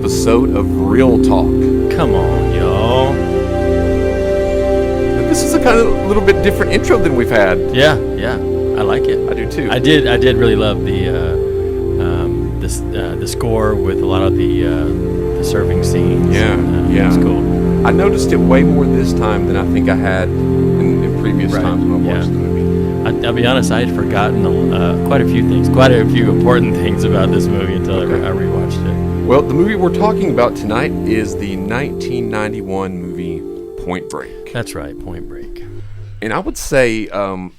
episode of Real Talk. Come on, y'all. This is a kind of little bit different intro than we've had. Yeah, I like it. I do too. I did really love the score with a lot of the surfing scenes. Yeah. It's cool. I noticed it way more this time than I think I had in previous times when I watched the movie. I'll be honest, I had forgotten quite a few things, quite a few important things about this movie until I rewatched it. Well, the movie we're talking about tonight is the 1991 movie Point Break. That's right, Point Break. And I would say, to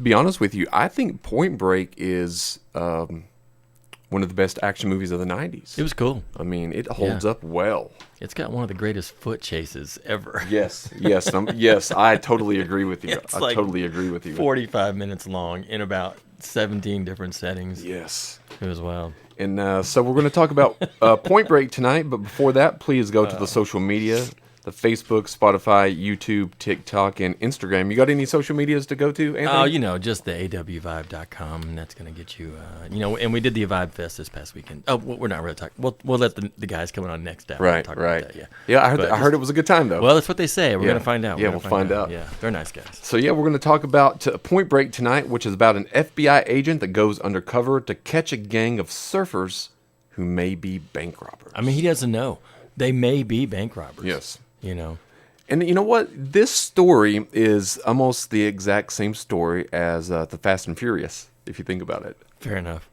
be honest with you, I think Point Break is one of the best action movies of the 90s. It was cool. I mean, it holds up well. It's got one of the greatest foot chases ever. Yes, I totally agree with you. It's like totally agree with you. 45 minutes long in about 17 different settings. Yes. It was wild. And so we're going to talk about Point Break tonight, but before that, please go to the social media, the Facebook, Spotify, YouTube, TikTok, and Instagram. You got any social medias to go to, Anthony? Oh, just the awvibe.com, and that's going to get you, and we did the Vibe Fest this past weekend. Oh, we're not really talking. We'll let the guys coming on next hour Right. talk about that, Yeah, I heard it was a good time, though. Well, that's what they say. We're going to find out. Yeah, we'll find out. Yeah, they're nice guys. So, we're going to talk about Point Break tonight, which is about an FBI agent that goes undercover to catch a gang of surfers who may be bank robbers. I mean, he doesn't know. They may be bank robbers. Yes. And you know what? This story is almost the exact same story as the Fast and Furious, if you think about it. Fair enough.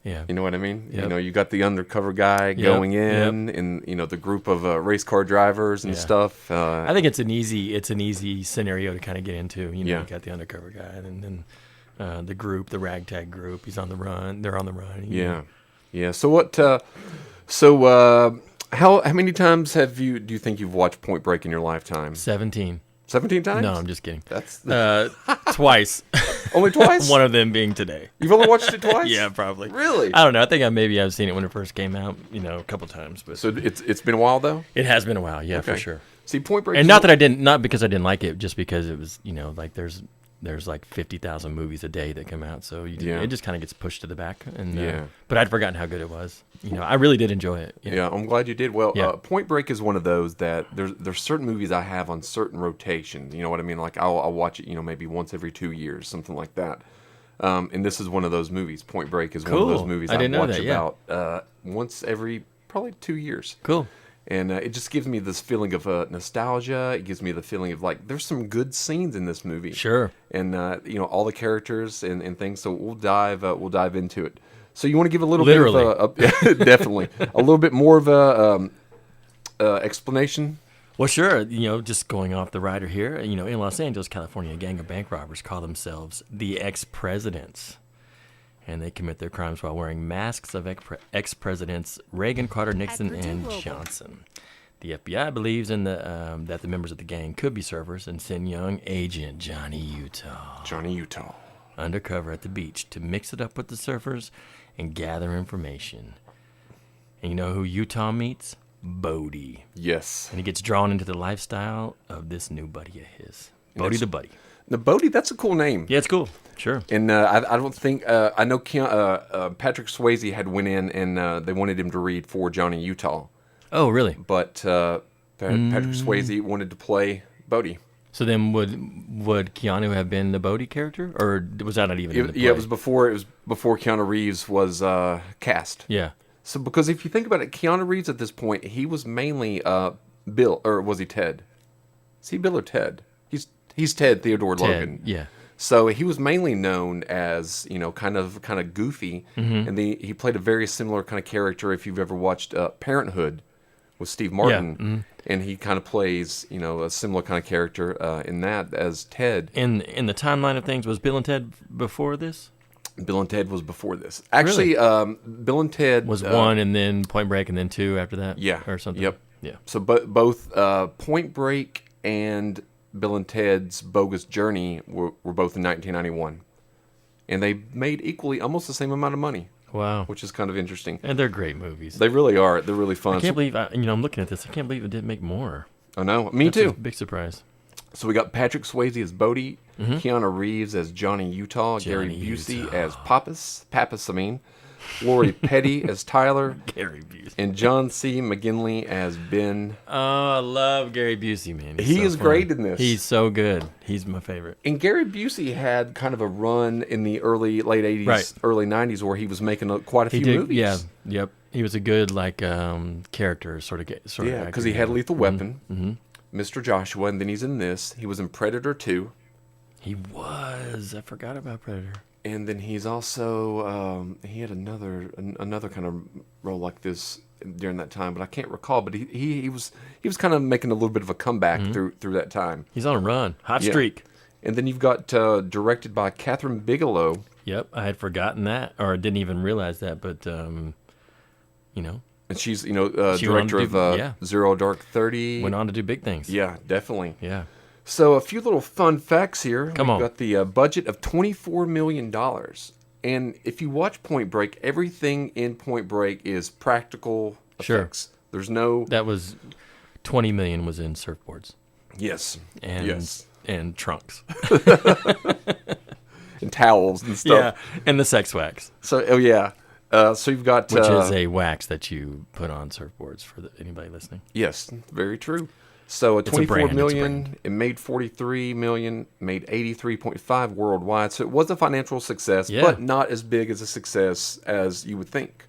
Yeah. You know what I mean? Yep. You got the undercover guy going in, and the group of race car drivers and stuff. I think it's an easy scenario to kind of get into. You got the undercover guy, and then the group, the ragtag group. He's on the run. They're on the run. Yeah. So what? How many times do you think you've watched Point Break in your lifetime? 17. 17 times? No, I'm just kidding. That's twice. Only twice? One of them being today. You've only watched it twice? Yeah, probably. Really? I don't know. I think I've seen it when it first came out, a couple times. But so it's been a while though? It has been a while, for sure. See, Point Break, and not because I didn't like it, just because it was, like there's like 50,000 movies a day that come out, so it just kind of gets pushed to the back. And but I'd forgotten how good it was. I really did enjoy it. Yeah, I'm glad you did. Well, Point Break is one of those that there's certain movies I have on certain rotations. You know what I mean? Like I'll watch it, maybe once every 2 years, something like that. And this is one of those movies. Point Break is one of those movies I watch about once every probably 2 years. Cool. And it just gives me this feeling of nostalgia. It gives me the feeling of like there's some good scenes in this movie. Sure. And all the characters and things. So we'll dive into it. So you want to give a little bit of definitely a little bit more of a explanation. Well, sure. Just going off the rider here. In Los Angeles, California, a gang of bank robbers call themselves the Ex-Presidents. And they commit their crimes while wearing masks of ex-presidents Reagan, Carter, Nixon, and Johnson. The FBI believes that the members of the gang could be surfers and send young agent Johnny Utah undercover at the beach to mix it up with the surfers and gather information. And you know who Utah meets? Bodie. Yes. And he gets drawn into the lifestyle of this new buddy of his. Bodie the Buddy. Now, Bodie, that's a cool name. Yeah, it's cool. Sure. And I don't think I know Patrick Swayze had went in and they wanted him to read for Johnny Utah. Oh, really? But Patrick Swayze wanted to play Bodie. So then, would Keanu have been the Bodie character, or was that not even in the play? Yeah, it was before Keanu Reeves was cast. Yeah. So because if you think about it, Keanu Reeves at this point, he was mainly Bill, or was he Ted? Is he Bill or Ted? He's Ted Theodore Logan. Yeah. So he was mainly known as kind of goofy, and he played a very similar kind of character. If you've ever watched Parenthood with Steve Martin, and he kind of plays a similar kind of character in that as Ted. In the timeline of things, was Bill and Ted before this? Bill and Ted was before this. Actually, really? Bill and Ted was 1, and then Point Break, and then 2 after that. Yeah, or something. Yep. Yeah. So both Point Break and Bill and Ted's Bogus Journey were both in 1991. And they made almost the same amount of money. Wow. Which is kind of interesting. And they're great movies. They really are. They're really fun. I can't believe, I'm looking at this. I can't believe it didn't make more. I know. Me too. A big surprise. So we got Patrick Swayze as Bodie, Keanu Reeves as Johnny Utah, Gary Busey as Pappas, Lori Petty as Tyler, Gary Busey. and John C. McGinley as Ben. Oh, I love Gary Busey, man. He so is funny. great in this. He's so good. He's my favorite. And Gary Busey had kind of a run in the late 80s, Right. early 90s where he was making quite a He few did, movies. yeah, yep. He was a good character sort of. Yeah, because he had Lethal Weapon, Mr. Joshua, and then he's in this. He was in Predator 2. He was. I forgot about Predator. And then he's also he had another kind of role like this during that time, but I can't recall. But he was kind of making a little bit of a comeback through that time. He's on a run, hot Yeah. streak. And then you've got directed by Catherine Bigelow. Yep, I had forgotten that, or I didn't even realize that. But And she's She went on to director do- of yeah. Zero Dark 30. went on to do big things. Yeah, definitely. Yeah. So a few little fun facts here. Come We've on. got the budget of $24 million. And if you watch Point Break, everything in Point Break is practical Sure. effects. There's no... That was $20 million was in surfboards Yes. and Yes. and trunks. And towels and stuff. Yeah, and the sex wax, So, so you've got... which is a wax that you put on surfboards for anybody listening. Yes, very true. So a 24 brand, it's a million, brand. it made 43 million, made 83.5 worldwide. So it was a financial success, Yeah. but not as big as a success as you would think.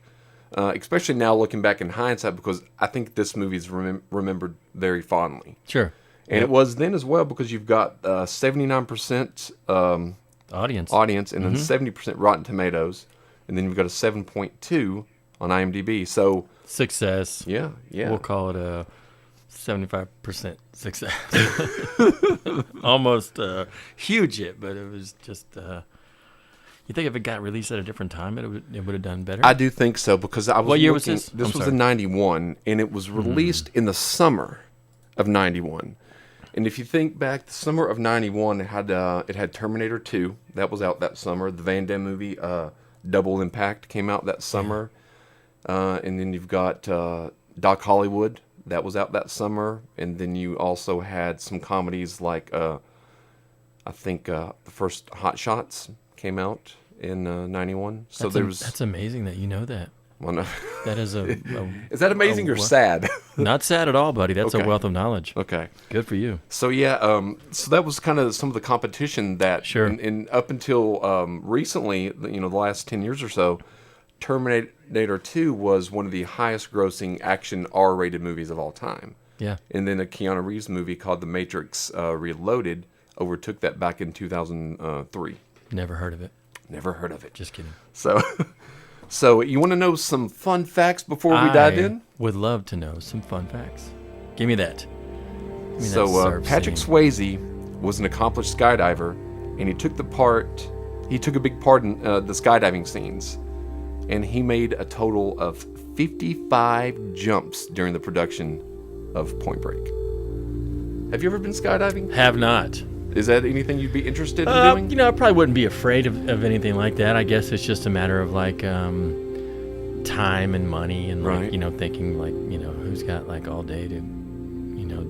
Especially now looking back in hindsight, because I think this movie is remembered very fondly. Sure. And it was then as well because you've got 79% Audience. audience and Mm-hmm. then 70% Rotten Tomatoes. And then you've got a 7.2 on IMDb. So, Success. yeah. We'll call it a 75% success. Almost a huge hit, but it was just. You think if it got released at a different time, it would have done better? I do think so because I was What year was looking- this? This I'm was sorry. in 91, and it was released in the summer of 91. And if you think back, the summer of 91, it had Terminator 2. That was out that summer. The Van Damme movie, Double Impact, came out that summer. And then you've got Doc Hollywood. That was out that summer. And then you also had some comedies like, I think, the first Hot Shots came out in 91. So that's amazing that you know that. Well, no. That is a Is that amazing or what? sad? not sad at all, buddy. That's Okay. a wealth of knowledge. Okay. Good for you. So so that was kind of some of the competition that, Sure. and up until recently, the last 10 years or so, Terminator 2 was one of the highest grossing action R-rated movies of all time. Yeah. And then a Keanu Reeves movie called The Matrix Reloaded overtook that back in 2003. Never heard of it. Never heard of it. Just kidding. So you want to know some fun facts before we dive in? Would love to know some fun facts. Give me that. Give me So that surf Patrick scene. Swayze was an accomplished skydiver, and he took a big part in the skydiving scenes, and he made a total of 55 jumps during the production of Point Break. Have you ever been skydiving? Have not. Is that anything you'd be interested in doing? I probably wouldn't be afraid of anything like that. I guess it's just a matter of time and money and Right. thinking who's got all day to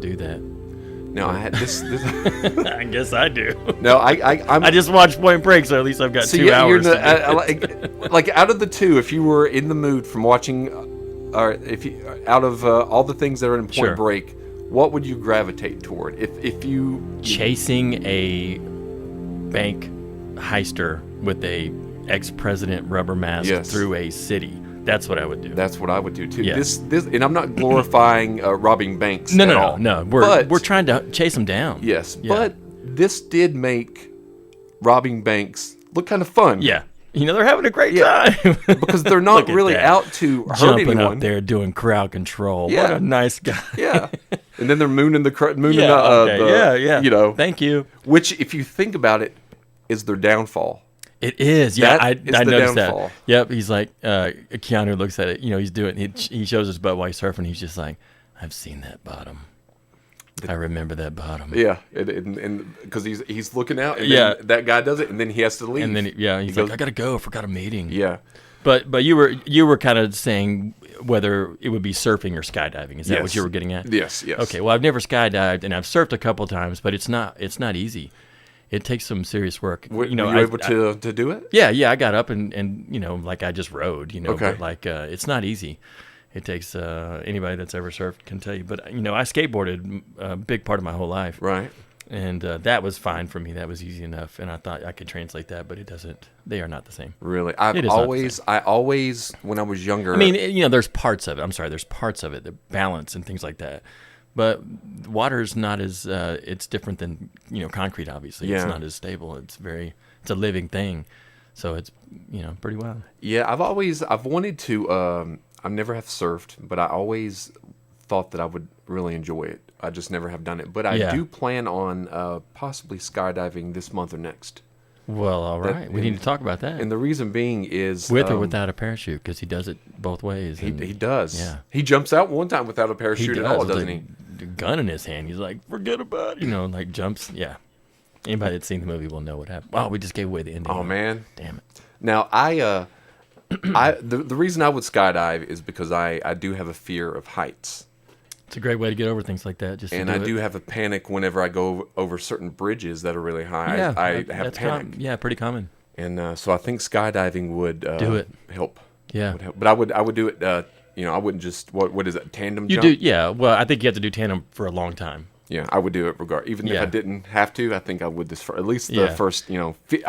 do that. No, I had this. I guess I do. No, I'm. I just watched Point Break, so at least I've got So 2 you're hours. like out of the two, if you were in the mood from watching, or if you out of all the things that are in Point Sure. Break, what would you gravitate toward? If you Chasing a bank heister with a ex-president rubber mask Yes. through a city. That's what I would do. That's what I would do too. Yeah. This, and I'm not glorifying robbing banks. No, at no, all. no. But- We're trying to chase them down. Yes, Yeah. but this did make robbing banks look kind of fun. Yeah. They're having a great time. because they're not Look at really that. out to hurt Jumping anyone. up there doing crowd control. What Yeah. a nice guy. Yeah, and then they're mooning Yeah, okay. Yeah. Thank you. which if you think about it, is their downfall. It is. Yeah, That I is the noticed downfall. that. Yep. He's like, Keanu looks at it. He's doing. He shows his butt while he's surfing. He's just like, I've seen that bottom. I remember that bottom. Yeah, and because he's looking out, and Yeah. then that guy does it, and then he has to leave. And then he's goes- like, I gotta go. I forgot a meeting. yeah, But you were kind of saying whether it would be surfing or skydiving. Is that what Yes. you were getting at? yes. Okay. Well, I've never skydived, and I've surfed a couple times, but it's not easy. It takes some serious work. Were you able to do it? Yeah. I got up and like I just rode. Okay. But like it's not easy. It takes anybody that's ever surfed can tell you. But I skateboarded a big part of my whole life. Right. And that was fine for me. That was easy enough, and I thought I could translate that, but it doesn't. They are not the same. Really, I always, when I was younger. I mean, there's parts of it. I'm sorry, there's parts of it, the balance and things like that. But water's not as it's different than concrete. Obviously, Yeah. It's not as stable. It's a living thing, so it's pretty wild. Yeah, I've wanted to. I never have surfed, but I always thought that I would really enjoy it. I just never have done it. But I do plan on possibly skydiving this month or next. Well, all right. We need to talk about that. And the reason being is... With or without a parachute, because he does it both ways. He does. Yeah. He jumps out one time without a parachute at all, doesn't he? The gun in his hand. He's like, forget about it. Like jumps. Yeah. Anybody that's seen the movie will know what happened. Oh, we just gave away the ending. Oh, man. Damn it. Now, the reason I would skydive is because I do have a fear of heights. It's a great way to get over things like that. I do have a panic whenever I go over certain bridges that are really high. Yeah, I have a panic. Pretty common. And so I think skydiving would do it. Help. Yeah. Would help. But I would do it. I wouldn't just what is it, tandem jump? You do, yeah. Well, I think you have to do tandem for a long time. Yeah, I would do it even if I didn't have to. I think I would this for at least the first. I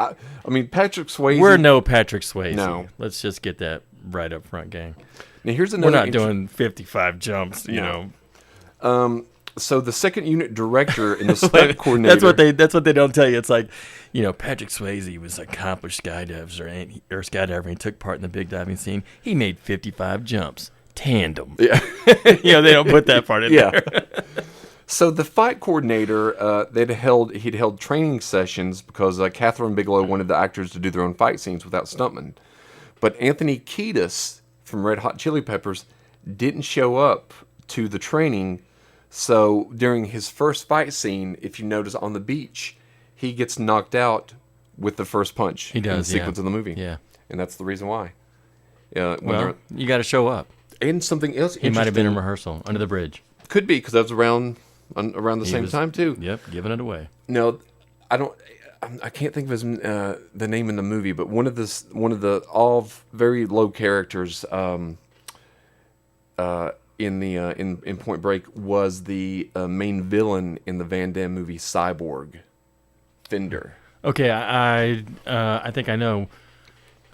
mean, Patrick Swayze. We're no Patrick Swayze. No. Let's just get that right up front, gang. Now here's another. We're not doing 55 jumps. You know. So the second unit director and the stunt coordinator. That's what they don't tell you. It's like, Patrick Swayze was an accomplished skydiver or skydiver. He took part in the big diving scene. He made 55 jumps, tandem. Yeah. They don't put that part in there. So the fight coordinator, he'd held training sessions because Catherine Bigelow wanted the actors to do their own fight scenes without stuntmen. But Anthony Kiedis from Red Hot Chili Peppers didn't show up to the training. So during his first fight scene, if you notice on the beach, he gets knocked out with the first punch. He does, in the sequence of the movie. Yeah. And that's the reason why. Well, you got to show up. And something else He might have been in rehearsal under the bridge. Could be, because that was around the same time too. Yep, giving it away. No, I can't think of his the name in the movie, but one of the all very low characters in Point Break was the main villain in the Van Damme movie Cyborg, Fender. Okay, I think I know.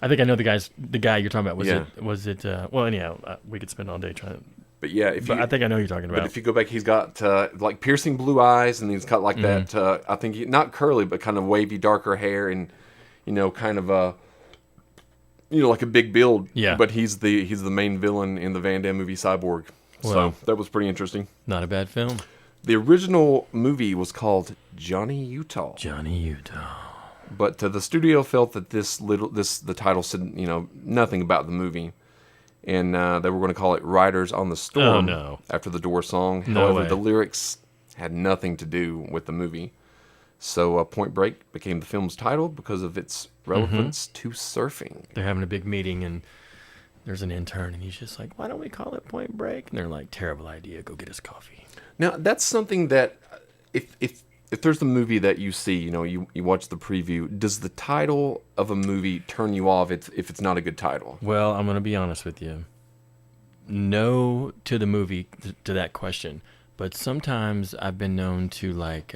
I think I know the guy you're talking about. Was it? Well, anyhow, we could spend all day trying to. But yeah, I think I know who you're talking about. But if you go back, he's got like piercing blue eyes, and he's got like that. I think not curly, but kind of wavy, darker hair, and kind of like a big build. Yeah. But he's the main villain in the Van Damme movie Cyborg. Well, so that was pretty interesting. Not a bad film. The original movie was called Johnny Utah. Johnny Utah. But the studio felt that the title said nothing about the movie. And they were going to call it Riders on the Storm after the Doors song. However, the lyrics had nothing to do with the movie. So Point Break became the film's title because of its relevance to surfing. They're having a big meeting, and there's an intern, and he's just like, why don't we call it Point Break? And they're like, terrible idea. Go get us coffee. Now, that's something that if there's the movie that you see, you watch the preview, does the title of a movie turn you off if it's not a good title? Well, I'm going to be honest with you. No to the movie, to that question. But sometimes I've been known to like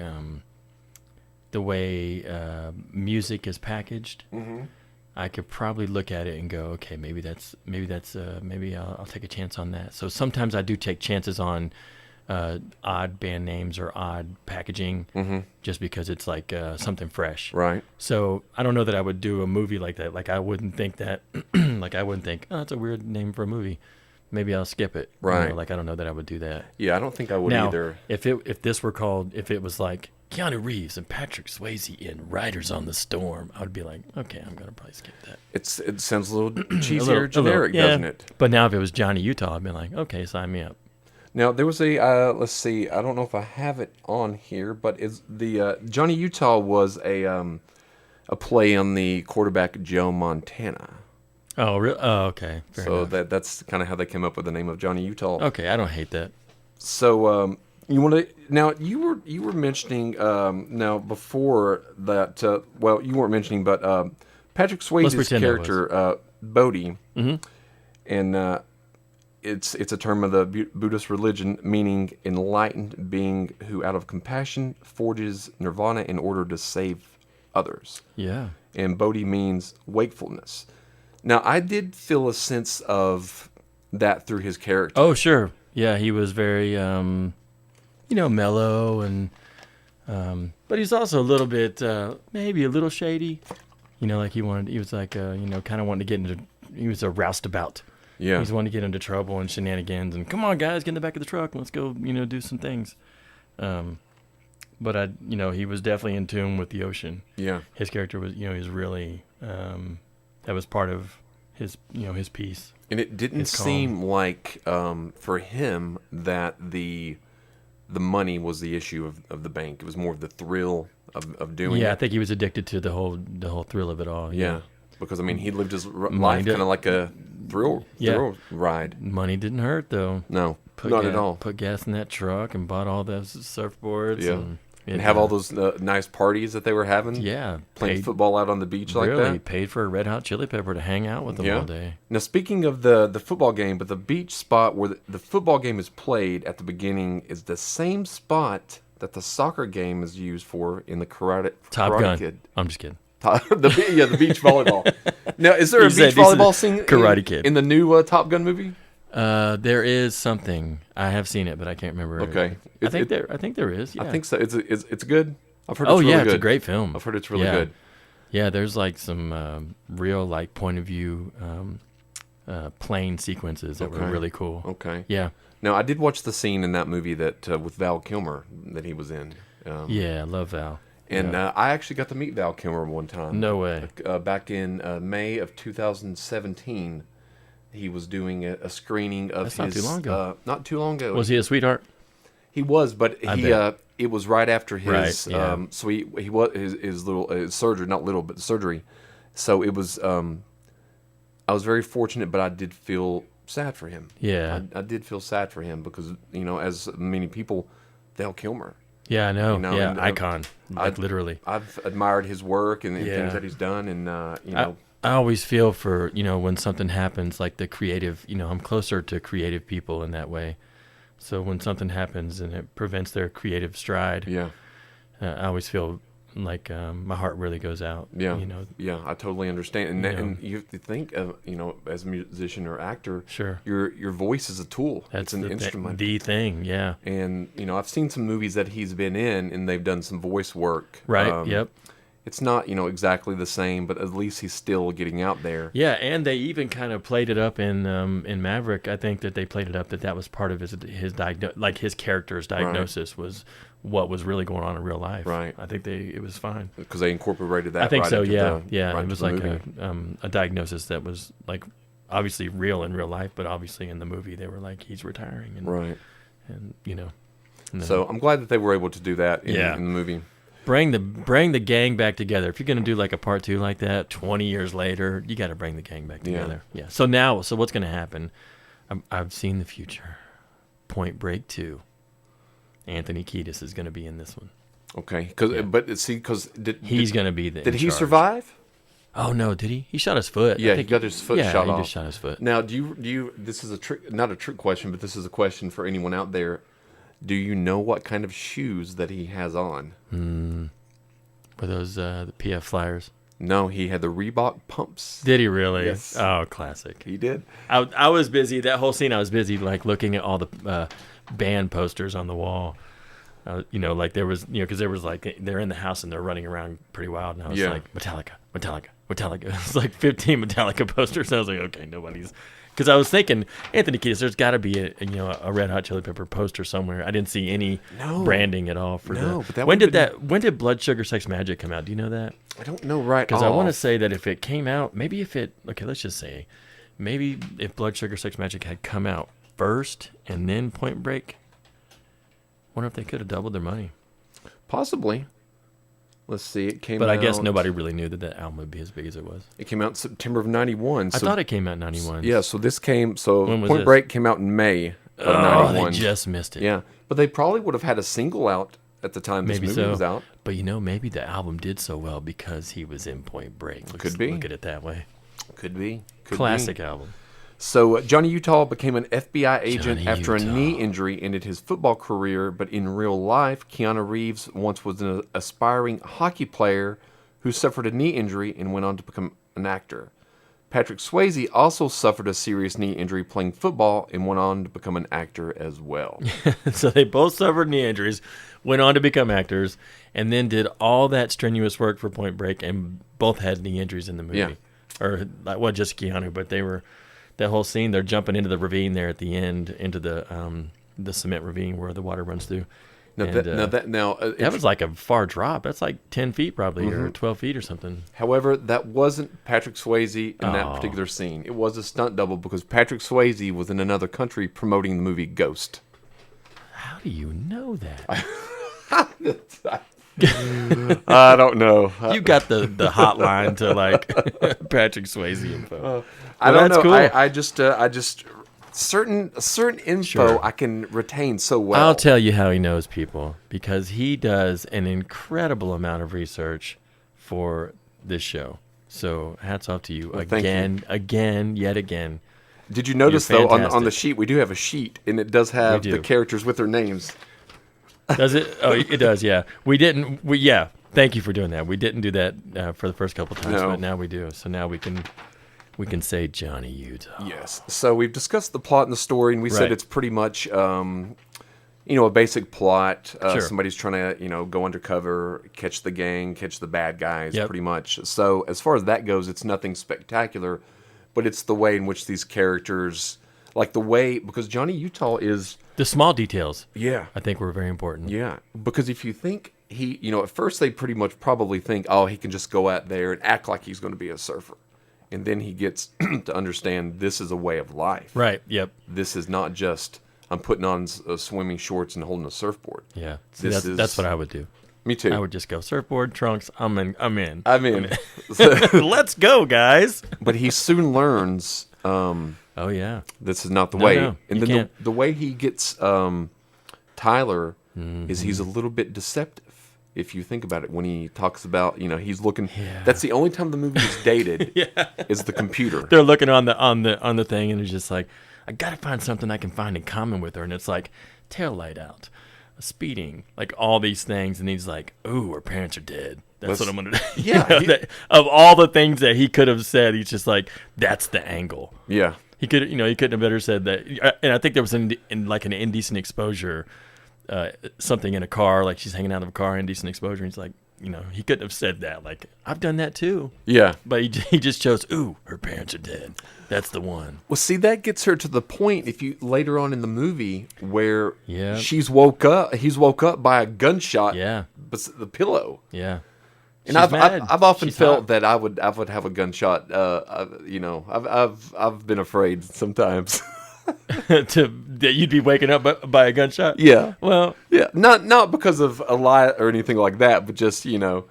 the way music is packaged. Mm-hmm. I could probably look at it and go, okay, maybe I'll take a chance on that. So sometimes I do take chances on odd band names or odd packaging, just because it's like something fresh. Right. So I don't know that I would do a movie like that. Like I wouldn't think that. Like I wouldn't think, oh, that's a weird name for a movie. Maybe I'll skip it. Right. Like I don't know that I would do that. Yeah, I don't think I would either. If it was like Keanu Reeves and Patrick Swayze in Riders on the Storm, I would be like, okay, I'm gonna probably skip that. It sounds a little cheesy or generic, doesn't it? But now if it was Johnny Utah, I'd be like, okay, sign me up. Now there was a let's see, I don't know if I have it on here, but is the Johnny Utah was a play on the quarterback Joe Montana. Oh, really? Oh, okay. Fair enough. That's kind of how they came up with the name of Johnny Utah. Okay, I don't hate that. So You want to now? You were mentioning now before that. Well, you weren't mentioning, but Patrick Swayze's character Bodhi, and it's a term of the Buddhist religion meaning enlightened being who, out of compassion, forges nirvana in order to save others. Yeah. And Bodhi means wakefulness. Now, I did feel a sense of that through his character. Oh, sure. Yeah, he was very, mellow, and but he's also a little bit, maybe a little shady. Like he was like, kind of wanting to get into, he was a roustabout. Yeah. He's wanting to get into trouble and shenanigans, and come on, guys, get in the back of the truck. Let's go, do some things. But he was definitely in tune with the ocean. Yeah. His character was, he was really, that was part of his, his piece. And it didn't seem like for him that the money was the issue of the bank. It was more of the thrill of doing it. Yeah, I think he was addicted to the whole thrill of it all. Yeah. Because, he lived his life kind of like a thrill ride. Money didn't hurt, though. No, not at all. Put gas in that truck and bought all those surfboards. Yeah. And have all those nice parties that they were having. Yeah. Playing football out on the beach like that. Really paid for a Red Hot Chili Pepper to hang out with them all day. Now, speaking of the football game, but the beach spot where the football game is played at the beginning is the same spot that the soccer game is used for in the Top Gun. Kid. I'm just kidding. The beach volleyball. Now, is there a beach volleyball scene Karate Kid in the new Top Gun movie? There is something. I have seen it, but I can't remember. Okay, I think there is. Yeah. I think so. It's good. I've heard. It's really good. It's a great film. I've heard it's really good. Yeah, there's like some real point of view plane sequences that were really cool. Okay. Yeah. Now, I did watch the scene in that movie that with Val Kilmer that he was in. Yeah, I love Val. And I actually got to meet Val Kilmer one time. No way. Back in May of 2017, he was doing a screening of his. Not too long ago. Not too long ago. Was he a sweetheart? He was, but it was right after his. Right, yeah. So he was his little surgery, not little, but surgery. So it was. I was very fortunate, but I did feel sad for him. Yeah, I did feel sad for him because as many people, Val Kilmer. Yeah, I know. Yeah, and, icon. Literally. I've admired his work and things that he's done, and I always feel for when something happens, like the creative. I'm closer to creative people in that way. So when something happens and it prevents their creative stride, I always feel like my heart really goes out. Yeah, yeah, I totally understand. And you have to think of as a musician or actor, sure, your voice is a tool. That's an instrument. The thing, yeah. And I've seen some movies that he's been in, and they've done some voice work. Right. Yep. It's not exactly the same, but at least he's still getting out there. Yeah, and they even kind of played it up in Maverick. I think that they played it up that was part of his his character's diagnosis was what was really going on in real life. Right. I think it was fine because they incorporated that. I think right so. Yeah. Right, it was like a diagnosis that was like obviously real in real life, but obviously in the movie they were like he's retiring and right, and so I'm glad that they were able to do that in the movie. Bring the gang back together. If you're gonna do like a part 2 like that, 20 years later, you got to bring the gang back together. Yeah. So what's gonna happen? I've seen the future. Point Break 2. Anthony Kiedis is gonna be in this one. Okay, because he's gonna be the. Did he survive? Oh no, did he? He shot his foot. Yeah, he got his foot shot off. He just shot his foot. Now, do you? This is not a trick question, but this is a question for anyone out there. Do you know what kind of shoes that he has on? Were those the PF Flyers? No, he had the Reebok pumps. Did he really? Yes. Oh, classic. He did. I was busy. That whole scene, I was busy like looking at all the band posters on the wall. Like there was, because there was like they're in the house and they're running around pretty wild, and I was like Metallica. It's like 15 Metallica posters. I was like, okay, nobody's. Because I was thinking, Anthony Kiedis, there's got to be a Red Hot Chili Pepper poster somewhere. I didn't see any branding at all for but when did Blood Sugar Sex Magik come out? Do you know that? I don't know right Because I want to say that if it came out, let's just say, maybe if Blood Sugar Sex Magik had come out first and then Point Break, wonder if they could have doubled their money. Possibly. Let's see. It came out. But I guess nobody really knew that album would be as big as it was. It came out in September of 91. I thought it came out in 91. Yeah, so this came. So Point Break came out in May of Oh, 91. they just missed it. Yeah, but they probably would have had a single out at the time this Maybe movie so. was out. But maybe the album did so well because he was in Point Break. Could be. Look at it that way. Could be. Classic album. So Johnny Utah became an FBI agent Johnny after Utah. a knee injury ended his football career, but in real life, Keanu Reeves once was an aspiring hockey player who suffered a knee injury and went on to become an actor. Patrick Swayze also suffered a serious knee injury playing football and went on to become an actor as well. So they both suffered knee injuries, went on to become actors, and then did all that strenuous work for Point Break, and both had knee injuries in the movie. Yeah. Or, well, just Keanu, but they were, that whole scene, they're jumping into the ravine there at the end, into the cement ravine where the water runs through. Now, That was like a far drop. That's like 10 feet probably, or 12 feet or something. however, that wasn't Patrick Swayze in that particular scene. It was a stunt double because Patrick Swayze was in another country promoting the movie Ghost. How do you know that? I don't know. You got the hotline to like Patrick Swayze info. I don't that's know. cool. I just certain info Sure. I can retain so well. I'll tell you how he knows people, because he does an incredible amount of research for this show. So hats off to you thank yet again. Did you notice though on the fantastic. sheet we do have a sheet and it does have We the do. characters with their names. Does it? Oh, it does. Yeah, we didn't. Yeah, thank you for doing that. We didn't do that for the first couple times, No. but now we do. So now we can say Johnny Utah. Yes. So we've discussed the plot and the story, and we said Right. it's pretty much a basic plot. Sure. Somebody's trying to go undercover, catch the gang, catch the bad guys, Yep. pretty much. So as far as that goes, it's nothing spectacular, but it's the way in which these characters, like the way, because Johnny Utah is. The small details, Yeah. I think, were very important. Yeah, because if you think at first they pretty much probably think, oh, he can just go out there and act like he's going to be a surfer. And then he gets to understand this is a way of life. Right. Yep. This is not just, I'm putting on swimming shorts and holding a surfboard. Yeah. See, This that's what I would do. Me too. I would just go surfboard, trunks. I'm in. I mean, Let's go, guys. but he soon learns Oh yeah. this is not the No, way. no, and you then can't. the way he gets Tyler is he's a Mm-hmm. little bit deceptive. If you think about it, when he talks about, he's looking. Yeah. That's the only time the movie is dated. Is the computer. They're looking on the thing, and it's just like, I gotta find something I can find in common with her, and it's like tail light out, speeding, like all these things, and he's like, "Ooh, her parents are dead." That's what I'm gonna do. Yeah, of all the things that he could have said, he's just like, "That's the angle." Yeah. He could, he couldn't have better said that. And I think there was in like an indecent exposure, something in a car, like she's hanging out of a car, indecent exposure. And he's like, he couldn't have said that. Like, I've done that too. Yeah. But he just chose, ooh, her parents are dead. That's the one. Well, see, that gets her to the point. If you later on in the movie where Yeah. he's woke up by a gunshot. Yeah. The pillow. Yeah. And She's I've mad. often She's felt hot. that I would have a gunshot. I've been afraid sometimes. that you'd be waking up by a gunshot. Yeah. Well, Yeah, not because of a lie or anything like that, but just I don't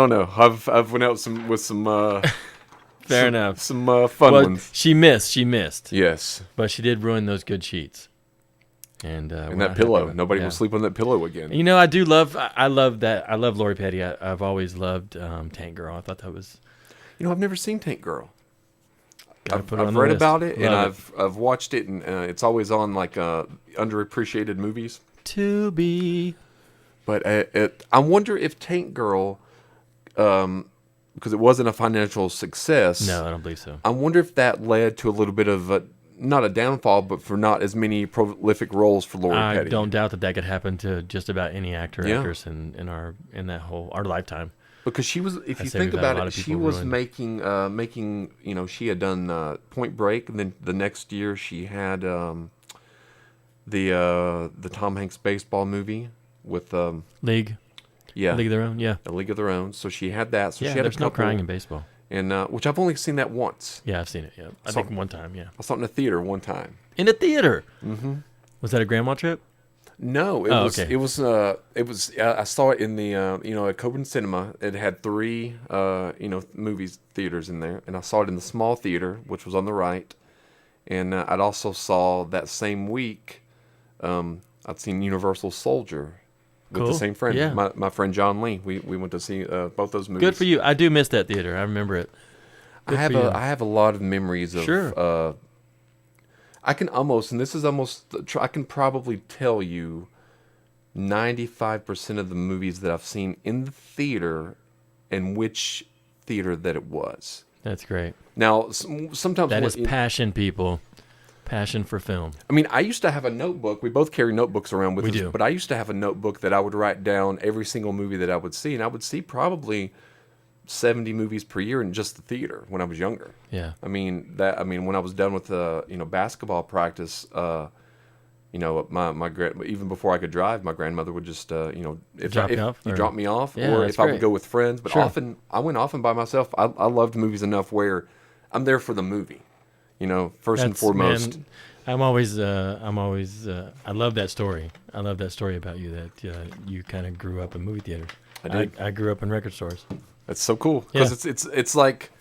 know. I've went out with some fair enough. some fun Well, ones. she missed. Yes, But she did ruin those good sheets. And and that pillow. Nobody will sleep on that pillow again. I do love. I love that. I love Lori Petty. I've always loved Tank Girl. I thought that was. I've never seen Tank Girl. Gotta put it I've on the read list. about it, and Love I've watched it, and it's always on like underappreciated movies. to be. But I wonder if Tank Girl, because it wasn't a financial success. No, I don't believe so. I wonder if that led to a little bit of not a downfall, but for not as many prolific roles for Lori I Petty. don't doubt that could happen to just about any actor, Yeah. actress in that whole our lifetime. Because she was, if I you say think we've had a about lot it, of she people was ruined. making, she had done Point Break, and then the next year she had the Tom Hanks baseball movie with League of Their Own. Yeah. A League of Their Own. So she had that. So Yeah. she had There's a no couple, crying in baseball. and which I've only seen that once. Yeah, I've seen it. Yeah, I So- think one time. Yeah, I saw it in a theater one time. in a theater. Mm-hmm. Was that a grandma trip? No, it Oh, was. okay. It was. I saw it in the at Coburn Cinema. It had 3 movies theaters in there, and I saw it in the small theater, which was on the right, And I'd also saw that same week, I'd seen Universal Soldier with the Cool. same friend, Yeah. my friend John Lee. We went to see both those movies. Good for you. I do miss that theater. I remember it. I Good have for you. I have a lot of memories of. Sure. I can almost, and this is almost, I can probably tell you 95% of the movies that I've seen in the theater and which theater that it was. That's great. Now, sometimes That is passion, people. Passion for film. I mean, I used to have a notebook. We both carry notebooks around with We us. do. But I used to have a notebook that I would write down every single movie that I would see. And I would see probably 70 movies per year in just the theater when I was younger. Yeah. I mean, when I was done with basketball practice, my even before I could drive, my grandmother would just if Drop you off, or- drop me off, Yeah, or that's if I would great. go with friends. But Sure. often I went often by myself. I loved movies enough where I'm there for the movie. First and foremost. Man, I love that story. I love that story about you that you kind of grew up in movie theater. I did. I grew up in record stores. That's so cool because Yeah. it's like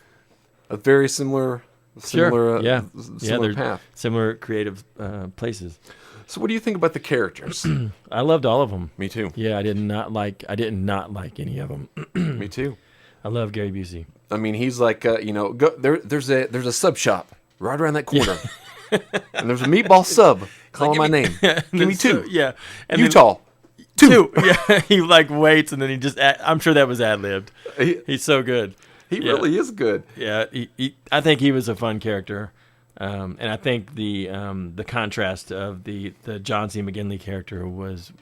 a very similar Yeah. similar They're path. similar creative places. So what do you think about the characters? I loved all of them. Me too. Yeah, I did not like any of them. Me too. I love Gary Busey. I mean, he's like there's a sub shop right around that corner, and there's a meatball sub. Call my name. Give me two. Yeah. And Utah. Two. Yeah. He waits and then he just. I'm sure that was ad libbed. He He's so good. Yeah. really is good. Yeah. I think he was a fun character, and I think the contrast of the John C. McGinley character was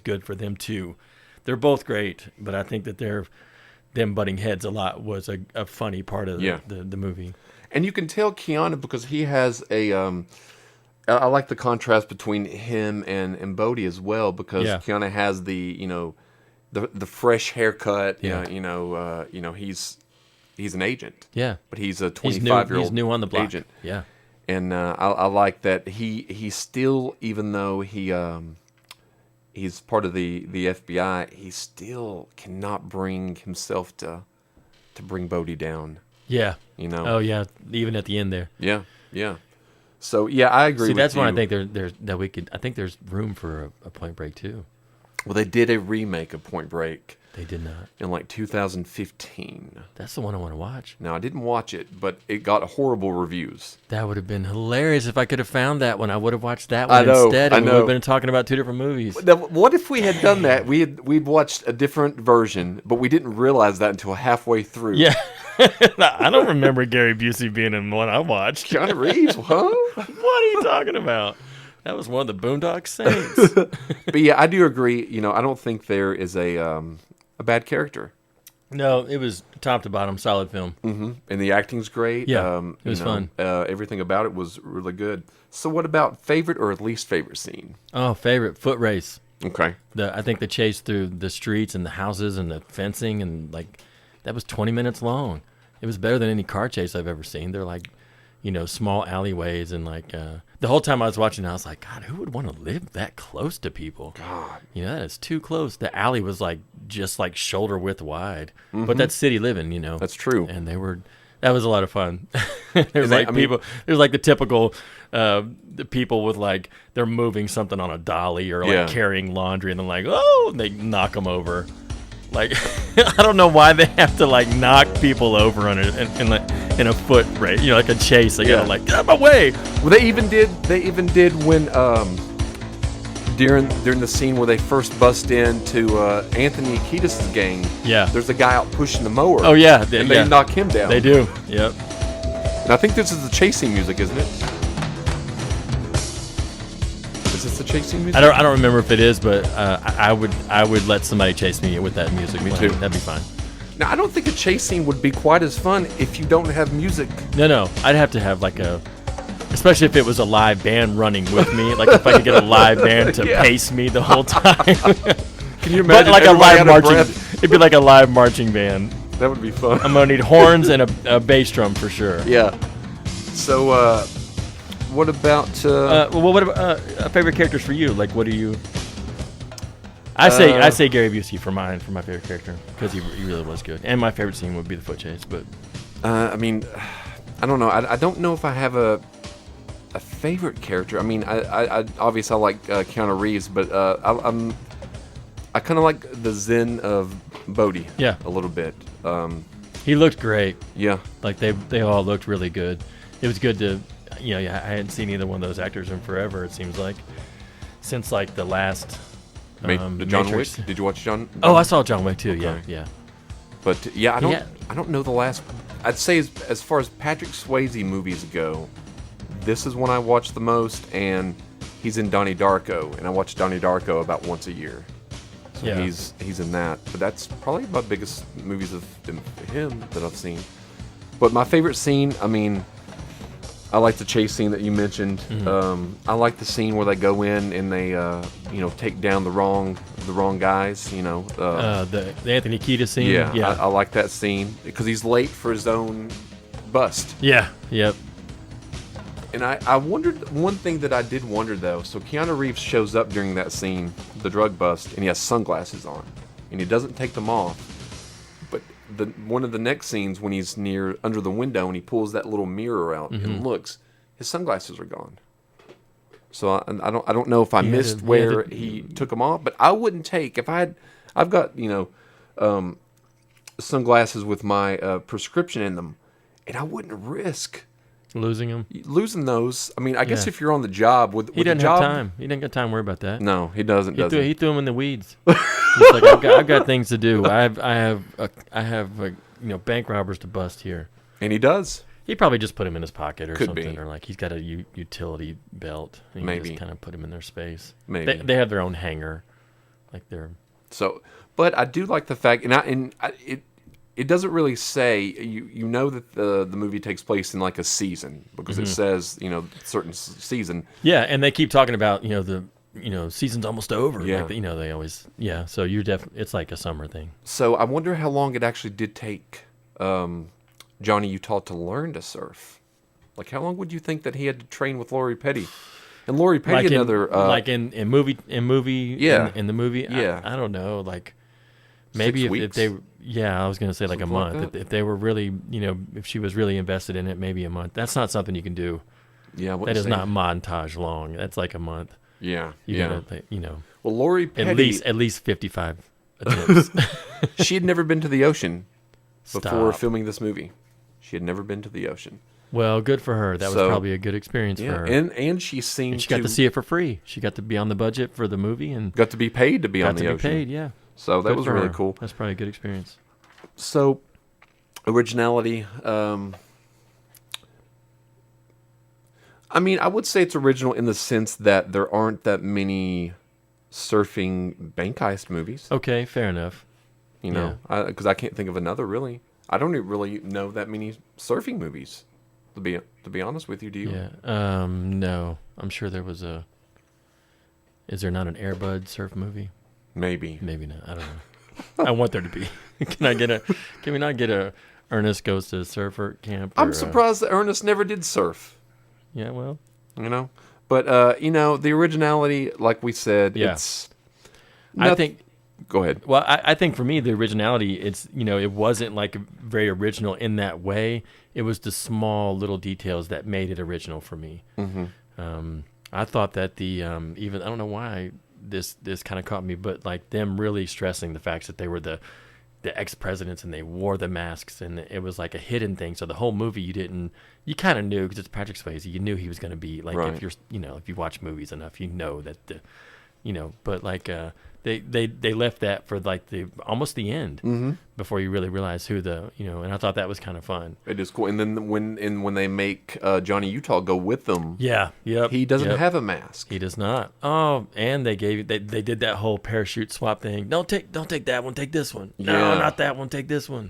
good for them too. They're both great, but I think that them butting heads a lot was a funny part of the movie. And you can tell Keanu because he has a. I like the contrast between him and Bodhi as well because Keanu has the the fresh haircut. Yeah. He's an agent. Yeah. But he's a 25-year-old. He's new on the block. Agent. Yeah. And I like that he still, even though he's part of the FBI, he still cannot bring himself to bring Bodhi down. Yeah. Oh yeah. Even at the end there. Yeah. Yeah. So yeah, I agree. See, with that's you. when I think I think there's room for a Point Break too. Well, they did a remake of Point Break They did not. in like 2015. That's the one I want to watch. Now I didn't watch it, but it got horrible reviews. That would have been hilarious if I could have found that one. I would have watched that I one know, instead, I and we would know. have been talking about two different movies. Now, what if we had done that? We'd watched a different version, but we didn't realize that until halfway through. Yeah. I don't remember Gary Busey being in one I watched. Keanu Reeves, huh? What are you talking about? That was one of the Boondock Saints. But yeah, I do agree. I don't think there is a bad character. No, it was top to bottom, solid film. Mm-hmm. And the acting's great. Yeah, it was fun. Everything about it was really good. So what about favorite or least favorite scene? Oh, favorite foot race. Okay. I think the chase through the streets and the houses and the fencing and that was 20 minutes long. It was better than any car chase I've ever seen. They're small alleyways and the whole time I was watching, I was like, God, who would want to live that close to people? God. That is too close. The alley was just shoulder width wide, but that's city living, That's true. And that was a lot of fun. There's And people. There's the typical the people with they're moving something on a dolly or carrying laundry, and then and they knock them over. I don't know why they have to knock people over in a foot race, like a chase. They gotta get out of my way. Well, they even did when during the scene where they first bust into Anthony Kiedis' gang. Yeah. There's a guy out pushing the mower. Oh yeah, and they knock him down. They do. Yep. And I think this is the chasing music, isn't it? Is this the chasing music? I don't remember if it is, but I would let somebody chase me with that music. Me too. That'd be fine. Now, I don't think a chase scene would be quite as fun if you don't have music. No, I'd have to have especially if it was a live band running with me. If I could get a live band to pace me the whole time. Can you imagine? But a live everybody out of marching. breath? It'd be like a live marching band. That would be fun. I'm gonna need horns and a bass drum for sure. Yeah. So, what about? What about favorite characters for you? What do you? I say Gary Busey for my favorite character because he really was good. And my favorite scene would be the foot chase. But I mean, I don't know. I don't know if I have a a favorite character. I mean, I obviously I like Keanu Reeves, but I kind of like the Zen of Bodhi. Yeah. A little bit. He looked great. Yeah. Like they all looked really good. It was good to, I hadn't seen either one of those actors in forever. It seems like since like the last. The John Matrix. Wick. Did you watch John? Oh, I saw John Wick too. Okay. Yeah. But yeah, I don't know the last. I'd say as far as Patrick Swayze movies go, this is one I watch the most, and he's in Donnie Darko, and I watch Donnie Darko about once a year. So Yeah. he's in that. But that's probably my biggest movies of him that I've seen. But my favorite scene, I mean, I like the chase scene that you mentioned. I like the scene where they go in and they take down the wrong guys. The Anthony Kiedis scene. Yeah. I like that scene because he's late for his own bust. Yeah. Yep. And I wondered, one thing that I did wonder though, so Keanu Reeves shows up during that scene, the drug bust, and he has sunglasses on. And he doesn't take them off. But one of the next scenes when he's under the window and he pulls that little mirror out and looks, his sunglasses are gone. So I don't know if I missed where he took them off, but I wouldn't take, if I've got, sunglasses with my prescription in them, and I wouldn't risk losing those. I mean, I guess if you're on the job he didn't have time. He didn't got time to worry about that. No, he doesn't. He threw them in the weeds. He's like, I've got things to do. I have bank robbers to bust here. And he does. He probably just put him in his pocket or Could something, be. or like he's got a utility belt. And he Maybe. just kind of put him in their space. Maybe they have their own hangar, like they're. So, but I do like the fact, it doesn't really say, you know that the movie takes place in like a season because it says certain season. Yeah, and they keep talking about the season's almost over. Yeah. Like, they always So you're it's like a summer thing. So I wonder how long it actually did take Johnny Utah to learn to surf. Like how long would you think that he had to train with Lori Petty? And Lori Petty, in in movie. Yeah. In the movie. Yeah. I don't know. Like maybe 6 if weeks? they. Yeah, I was gonna say like a Something like month. that? If they were really, if she was really invested in it, maybe a month. That's not something you can do. Yeah, That is not montage long. That's like a month. Yeah, You yeah. gotta, Well, Lori Petty, at least 55 attempts. she had never been to the ocean before Stop. filming this movie. She had never been to the ocean. Well, good for her. That was So, probably a good experience for her. and she seemed And she got to see it for free. She got to be on the budget for the movie and got to be paid to be got on the to be ocean. paid. Yeah. So that Good was for really her. cool. That's probably a good experience. So, originality. I mean, I would say it's original in the sense that there aren't that many surfing bank heist movies. Okay, fair enough. Because I can't think of another really. I don't even really know that many surfing movies. To be honest with you, do you? Yeah. No, I'm sure there was a. Is there not an Air Bud surf movie? Maybe. Maybe not. I don't know. I want there to be. Can we not get a Ernest Goes to Surfer Camp? I'm surprised that Ernest never did surf. Yeah, well. But the originality, like we said, Yeah. it's. I think. Go ahead. Well, I think for me, the originality, it's, it wasn't like very original in that way. It was the small little details that made it original for me. Mm-hmm. I thought that even, I don't know why this kind of caught me, but like them really stressing the facts that they were the ex-presidents and they wore the masks and it was like a hidden thing. So the whole movie, you kind of knew because it's Patrick Swayze, you knew he was going to be like, Right. if you're, if you watch movies enough, you know that but like, they left that for like almost the end before you really realize who and I thought that was kind of fun. It is cool. And then when they make Johnny Utah go with them, Yeah. Yep. he doesn't Yep. have a mask. He does not. Oh, and they did that whole parachute swap thing. Don't take that one. Take this one. No, Yeah. not that one. Take this one.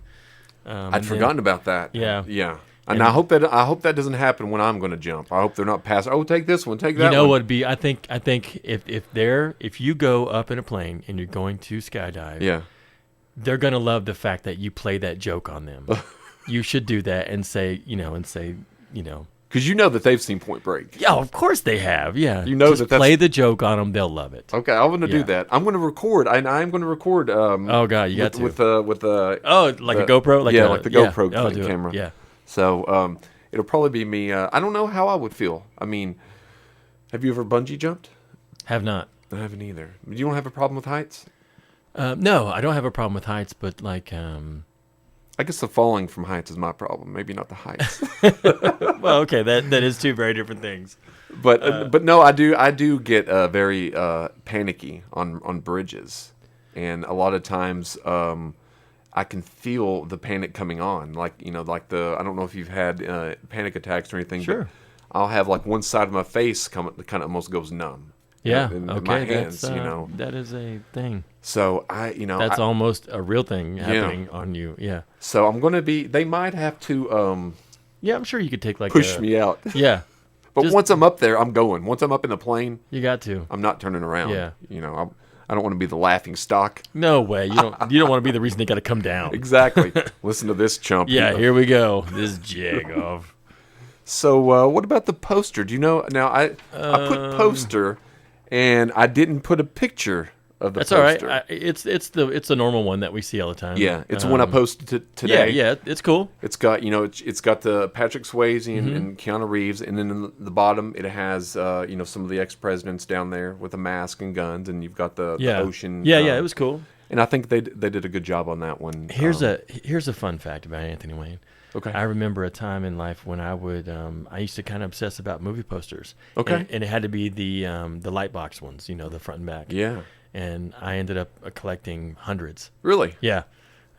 I'd forgotten about that. Yeah. Yeah. And I hope that doesn't happen when I'm going to jump. I hope they're not passing. Oh, take this one. Take that one. You know what would be? I think if you go up in a plane and you're going to skydive, Yeah. they're gonna love the fact that you play that joke on them. You should do that and say. Because you know that they've seen Point Break. Yeah, of course they have. Yeah, You know just that's- play the joke on them; they'll love it. Okay, I'm going to do Yeah. that. I'm going to record. I'm going to record. Oh God, you got to with the Oh, like a GoPro? like the GoPro I'll do it. camera. Yeah. So it'll probably be me. I don't know how I would feel. I mean, have you ever bungee jumped? Have not. I haven't either. You don't have a problem with heights? No, I don't have a problem with heights, but like, I guess the falling from heights is my problem. Maybe not the heights. well, okay, that is two very different things. But no, I do get very panicky on bridges, and a lot of times I can feel the panic coming on. Like like I don't know if you've had panic attacks or anything. Sure. But I'll have like one side of my face kind of almost goes numb. Yeah. In Okay. my hands, that's that is a thing. So that's almost a real thing happening on you. Yeah. So I'm gonna be. They might have to. Yeah, I'm sure you could take like push me out. Yeah. But once I'm up there, I'm going. Once I'm up in the plane, you got to. I'm not turning around. Yeah. I don't want to be the laughing stock. No way. You don't want to be the reason they got to come down. Exactly. Listen to this chump. Yeah. Here we go. This Jagoff. So what about the poster? Do you know? Now I put poster, and I didn't put a picture of the poster. That's all right. It's the normal one that we see all the time. Yeah, it's the one I posted today. Yeah, it's cool. It's got it's got the Patrick Swayze and Keanu Reeves, and then in the bottom it has some of the ex-presidents down there with a mask and guns, and you've got the ocean. Yeah, it was cool. And I think they did a good job on that one. Here's a fun fact about Anthony Wayne. Okay. I remember a time in life when I used to kind of obsess about movie posters. Okay. And it had to be the light box ones, the front and back. Yeah. And I ended up collecting hundreds. Really? Yeah.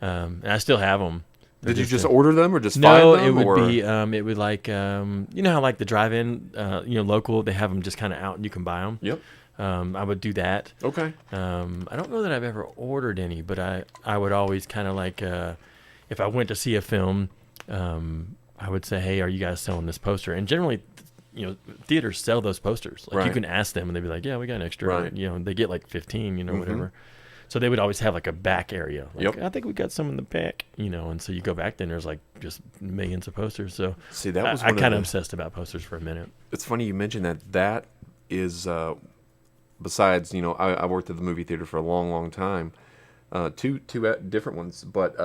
And I still have them. Did you just order them or just no, find them? No, it would like how like the drive-in local, they have them just kind of out and you can buy them. Yep. I would do that. Okay. I don't know that I've ever ordered any, but I would always kind of like if I went to see a film, I would say, hey, are you guys selling this poster? And generally, theaters sell those posters. Like you can ask them, and they'd be like, yeah, we got an extra. Right. They get like 15, whatever. So they would always have like a back area. Like, I think we got some in the back, and so you go back there, and there's like just millions of posters. So see, that was I kind of obsessed about posters for a minute. It's funny you mentioned that. That is, besides, I worked at the movie theater for a long, long time. Two different ones, but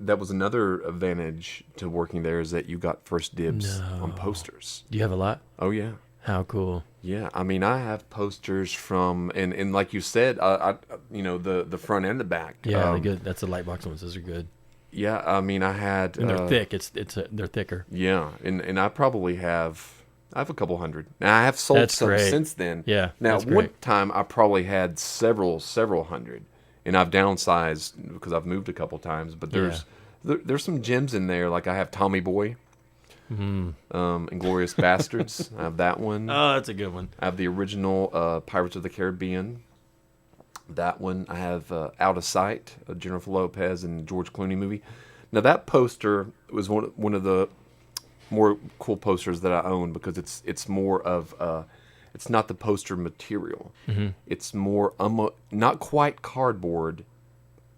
that was another advantage to working there is that you got first dibs on posters. Do you have a lot? Oh yeah. How cool. Yeah, I mean I have posters from and like you said, the front and the back. Yeah, they're good. That's the light box ones. Those are good. Yeah, I mean I had. And they're thick. They're thicker. Yeah, and I probably have. I have a couple hundred. Now I have sold some since then. Yeah. Now one time I probably had several hundred. And I've downsized because I've moved a couple times, but there's some gems in there. Like I have Tommy Boy, Inglourious Bastards. I have that one. Oh, that's a good one. I have the original Pirates of the Caribbean. That one. I have Out of Sight, a Jennifer Lopez and George Clooney movie. Now that poster was one of the more cool posters that I own because it's more of. It's not the poster material. Mm-hmm. It's more not quite cardboard,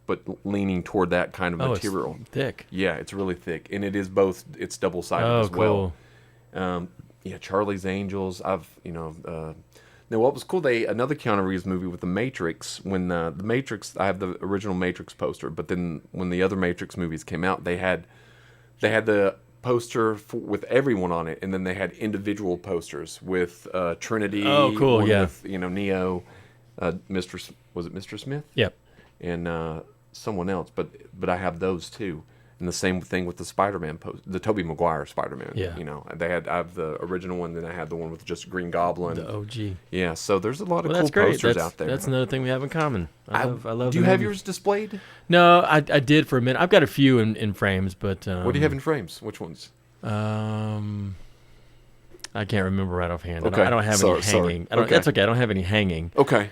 but leaning toward that kind of material. It's thick. Yeah, it's really thick, and it is both. It's double-sided as well. Charlie's Angels. Now what was cool? Another Keanu Reeves movie with The Matrix. When the Matrix, I have the original Matrix poster, but then when the other Matrix movies came out, they had the poster with everyone on it, and then they had individual posters with Trinity. Oh, cool! Yeah, with Neo, was it Mr. Smith? Yep, and someone else. But I have those too, and the same thing with the Spider-Man the Tobey Maguire Spider-Man. Yeah, I have the original one, then I had the one with just Green Goblin, the OG. Yeah, so there's a lot of cool posters out there. That's another thing we have in common. I love. Do you have yours displayed? No, I did for a minute. I've got a few in frames, but what do you have in frames? Which ones? I can't remember right offhand. Okay. I don't have any hanging. That's okay. I don't have any hanging. Okay.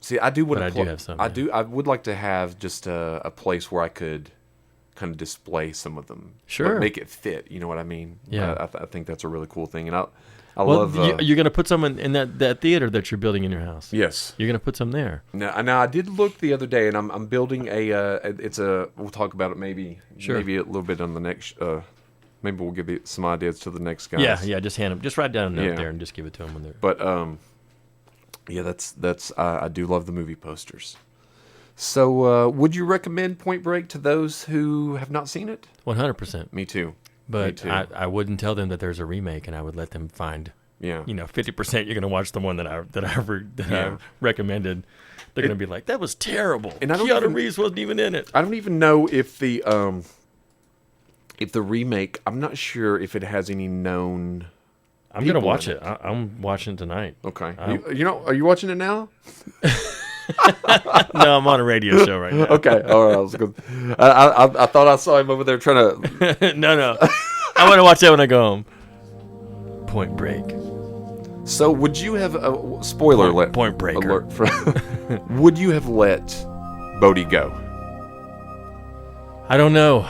See, I do want to. I do have some. I would like to have just a place where I could kind of display some of them. Sure. But make it fit. You know what I mean? Yeah. I think that's a really cool thing, and I love. You're gonna put some in that theater that you're building in your house. Yes. You're gonna put some there. Now I did look the other day, and I'm building we'll talk about it maybe a little bit on the next. Maybe we'll give you some ideas to the next guys. Yeah. Just hand them. Just write down a note there and just give it to them when they're. But yeah, that's I do love the movie posters. So, would you recommend Point Break to those who have not seen it? 100%. Me too. But I wouldn't tell them that there's a remake, and I would let them find, 50%. You're going to watch the one that I recommended. They're going to be like, that was terrible. And Keanu Reeves wasn't even in it. I don't even know if the remake. I'm not sure if it has any known. I'm going to watch it. I'm watching tonight. Okay. Are you watching it now? No, I'm on a radio show right now. Okay, all right. I thought I saw him over there trying to. No. I want to watch that when I go home. Point Break. So, would you have a spoiler alert? Point Breaker. Would you have let Bodhi go? I don't know.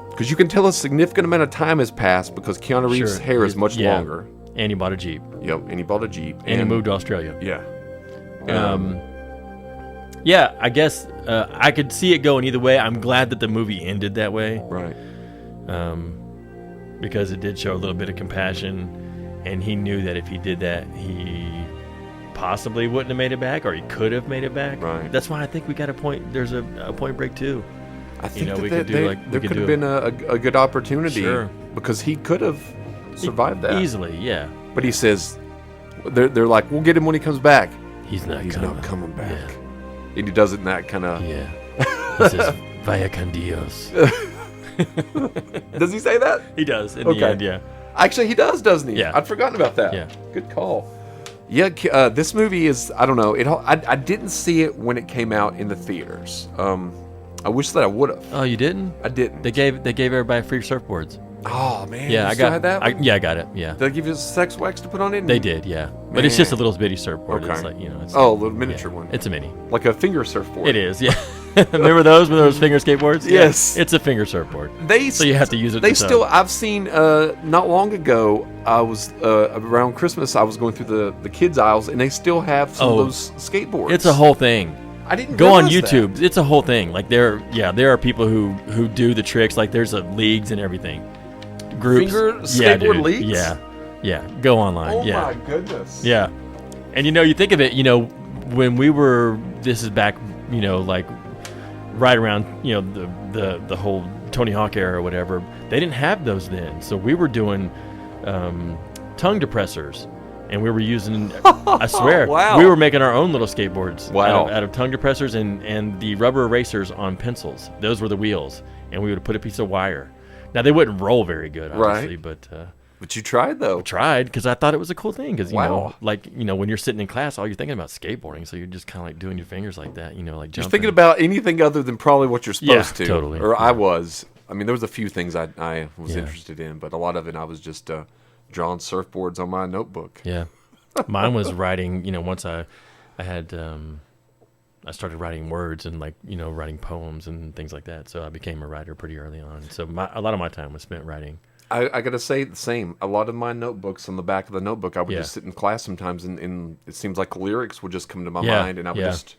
Because you can tell a significant amount of time has passed because Keanu Reeves' hair is much longer. And he bought a Jeep. Yep, and he bought a Jeep. And he moved to Australia. Yeah. Yeah, I guess I could see it going either way. I'm glad that the movie ended that way. Right. Because it did show a little bit of compassion, and he knew that if he did that, he possibly wouldn't have made it back, or he could have made it back. Right. That's why I think we got a point. There's a Point Break too. I think there could have been a good opportunity. Sure. Because he could have survived that easily. Yeah. But he says, they're like, we'll get him when he comes back. He's not coming back. Yeah. And he does it in that kind of. Yeah. He says, Vaya con Dios. Does he say that? He does in the end, yeah. Actually, he does, doesn't he? Yeah. I'd forgotten about that. Yeah. Good call. Yeah, this movie is, I don't know. I didn't see it when it came out in the theaters. I wish that I would have. Oh, you didn't? I didn't. They gave everybody free surfboards. Oh, man. Yeah, I got that. I got it. Yeah. Did they give you sex wax to put on it? They did, yeah. But it's just a little bitty surfboard. Okay. It's like, it's a little miniature one. It's a mini. Like a finger surfboard. It is, yeah. Remember those with those finger skateboards? Yes. Yeah. It's a finger surfboard. So you have to use it. I've seen not long ago. I was around Christmas. I was going through the kids aisles, and they still have some of those skateboards. It's a whole thing. I didn't go on YouTube. It's a whole thing. Like there are people who do the tricks. Like there's leagues and everything. Groups. Finger skateboard leagues? Yeah. Go online. Oh my goodness. Yeah. And you think of it, when we were, this is back, like right around, the whole Tony Hawk era or whatever, they didn't have those then. So we were doing tongue depressors, and we were using, I swear, we were making our own little skateboards out of tongue depressors and the rubber erasers on pencils. Those were the wheels, and we would put a piece of wire. Now, they wouldn't roll very good, obviously, but you tried, though. I tried, because I thought it was a cool thing, because, when you're sitting in class, all you're thinking about skateboarding, so you're just kind of like doing your fingers like that, like jumping. You're thinking about anything other than probably what you're supposed to. Totally. Or I was. I mean, there was a few things I was interested in, but a lot of it I was just drawing surfboards on my notebook. Yeah. Mine was writing, once I had... I started writing words and writing poems and things like that. So I became a writer pretty early on. So a lot of my time was spent writing. I got to say the same. A lot of my notebooks, on the back of the notebook, I would just sit in class sometimes and it seems like lyrics would just come to my mind, and I would just,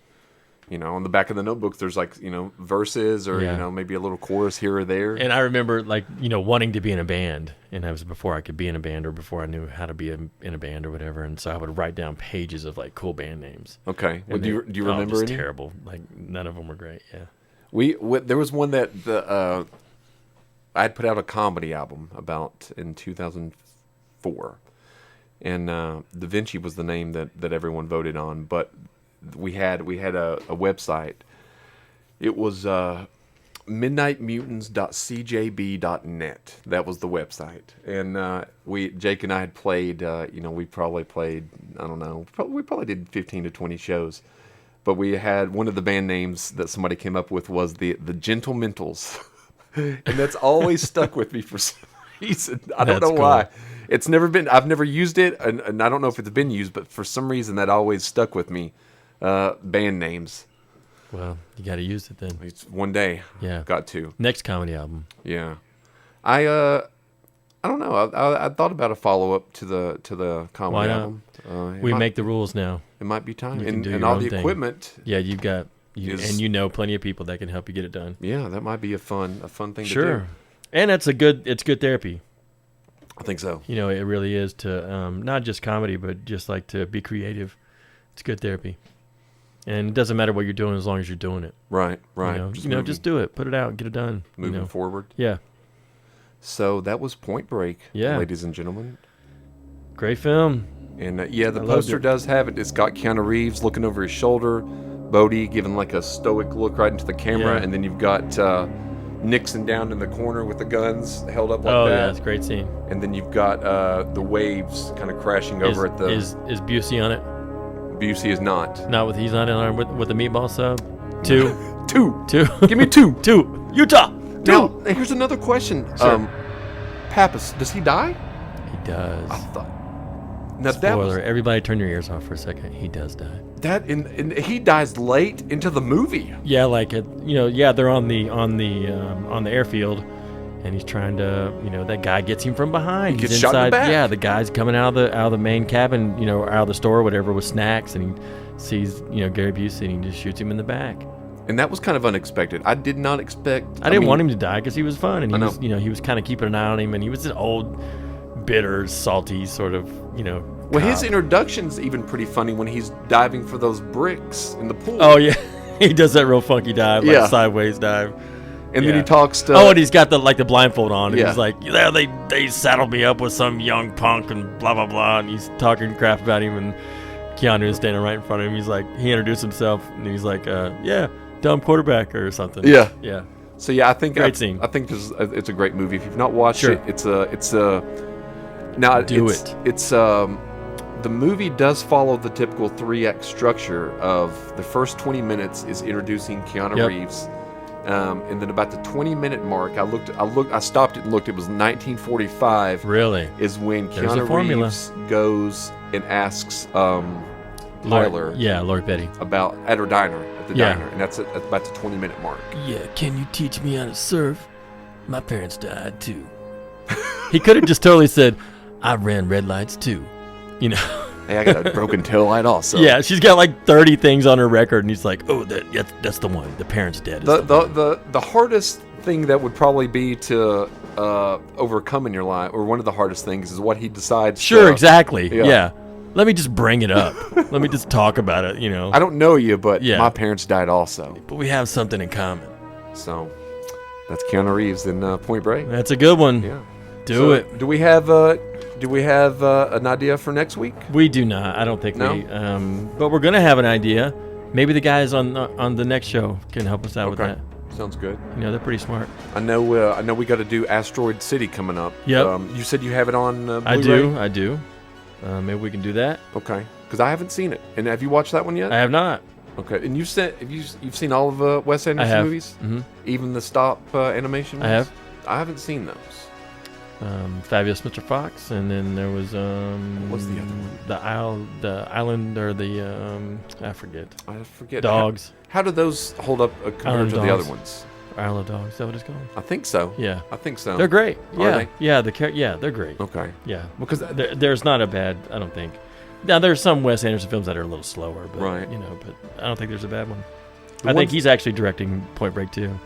on the back of the notebook, there's verses or, maybe a little chorus here or there. And I remember wanting to be in a band, and that was before I could be in a band or before I knew how to be in a band or whatever. And so I would write down pages of cool band names. Okay. Well, do you remember any? Terrible. None of them were great. Yeah. There was one that I had put out a comedy album about in 2004, and Da Vinci was the name that everyone voted on, but we had a website. It was midnightmutants.cjb.net. That was the website, and Jake and I had played. We probably played. I don't know. We probably did 15 to 20 shows, but we had one of the band names that somebody came up with was the Gentlementals. And that's always stuck with me for some reason. I don't know why. It's never been. I've never used it, and I don't know if it's been used, but for some reason that always stuck with me. Band names. Well, you got to use it then. It's one day. Yeah, got to. Next comedy album. Yeah, I don't know. I thought about a follow up to the comedy album. We make the rules now. It might be time, and all the equipment. Yeah, you've got. And plenty of people that can help you get it done. Yeah, that might be a fun thing to do. Sure. And it's good therapy. I think so. It really is to not just comedy, but just to be creative. It's good therapy. And it doesn't matter what you're doing as long as you're doing it. Right. Just do it. Put it out. Get it done. Moving forward. Yeah. So that was Point Break, ladies and gentlemen. Great film. And the poster does have it. It's got Keanu Reeves looking over his shoulder, Bodhi giving like a stoic look right into the camera, and then you've got Nixon down in the corner with the guns held up like that. Oh yeah, it's a great scene. And then you've got the waves kind of crashing over at the. Is Busey on it? Busey is not. Not with he's not in on with the meatball sub. Two. Give me two. Two. Utah. Now, here's another question. Sure. Pappas, does he die? He does. I thought. Now Spoiler. Everybody turn your ears off for a second. He does die. He dies late into the movie. Yeah, they're on the airfield, and he's trying to, that guy gets him from behind. He gets he's shot in the back. Yeah, the guy's coming out of the main cabin, out of the store or whatever with snacks, and he sees, Gary Busey, and he just shoots him in the back. And that was kind of unexpected. I did not expect. I didn't want him to die because he was fun, and he was kind of keeping an eye on him, and he was an old, bitter, salty sort of, Well, his introduction's even pretty funny when he's diving for those bricks in the pool. Oh yeah, he does that real funky dive, like sideways dive. And then he talks to. Oh, and he's got the blindfold on, and he's like, "Yeah, they saddled me up with some young punk and blah blah blah." And he's talking crap about him, and Keanu is standing right in front of him. He's like, he introduced himself, and he's like, dumb quarterback or something. Yeah. Yeah. So yeah, I think great scene. I think it's a great movie. If you've not watched it, it's the movie does follow the typical 3-act structure of the first 20 minutes is introducing Keanu Reeves, and then about the 20-minute mark, I stopped it and looked. It was 1945. Really? Is when Keanu Reeves goes and asks Tyler, Lori Petty, about at her diner at the diner, and that's about the 20-minute mark. Yeah, can you teach me how to surf? My parents died too. He could have just totally said, I ran red lights too. Hey, I got a broken tail light also. Yeah, she's got like 30 things on her record, and he's like, oh, that's the one. The parents dead. The hardest thing that would probably be to overcome in your life, or one of the hardest things, is what he decides. Sure, exactly. Yeah. Let me just bring it up. Let me just talk about it, I don't know you, but my parents died also. But we have something in common. So, that's Keanu Reeves in Point Break. That's a good one. Yeah. Do it. Do we have an idea for next week? We do not. I don't think we. But we're gonna have an idea. Maybe the guys on the next show can help us out with that. Sounds good. They're pretty smart. I know we got to do Asteroid City coming up. Yep. You said you have it on Blu-ray? I do. Maybe we can do that. Okay. Because I haven't seen it. And have you watched that one yet? I have not. Okay. And you've seen all of Wes Anderson movies? Mm-hmm. Even the stop animation ones? I have. I haven't seen those. Fabulous Mr. Fox, and then there was what's the other one? The island, or the I forget. Dogs. How do those hold up compared to the other ones? Isle of Dogs. Is that what it's called? I think so. Yeah, I think so. They're great. Yeah, Are they? Yeah. They're great. Okay. Yeah, because there's not a bad. I don't think. Now there's some Wes Anderson films that are a little slower, but right. But I don't think there's a bad one. I think he's actually directing Point Break too.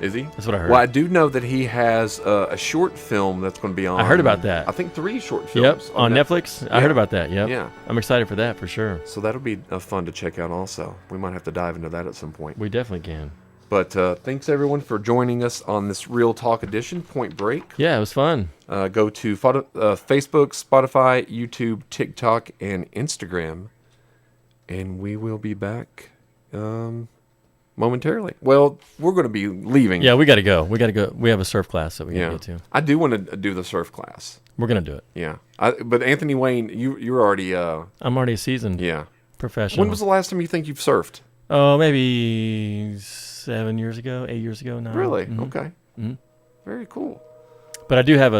Is he? That's what I heard. Well, I do know that he has a short film that's going to be on. I heard about that. I think 3 short films. Yep, on Netflix. I heard about that. Yep. Yeah. I'm excited for that for sure. So that'll be fun to check out also. We might have to dive into that at some point. We definitely can. But thanks everyone for joining us on this Real Talk edition, Point Break. Yeah, it was fun. Go to Facebook, Spotify, YouTube, TikTok, and Instagram. And we will be back momentarily. Well, we're going to be leaving. Yeah, we got to go. We have a surf class that we got to get to. I do want to do the surf class. We're going to do it. Yeah. But Anthony Wayne, you're already... I'm already a seasoned professional. When was the last time you think you've surfed? Oh, maybe 7 years ago, 8 years ago now. Really? Mm-hmm. Okay. Mm-hmm. Very cool. But I do have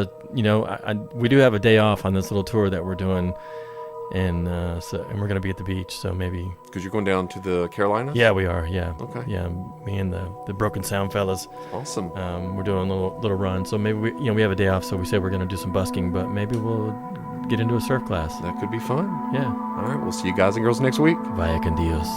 we do have a day off on this little tour that we're doing. And we're going to be at the beach, so maybe... Because you're going down to the Carolinas? Yeah, we are, yeah. Okay. Yeah, me and the Broken Sound fellas. Awesome. We're doing a little run, so maybe we have a day off, so we said we're going to do some busking, but maybe we'll get into a surf class. That could be fun. Yeah. All right, we'll see you guys and girls next week. Vaya con Dios.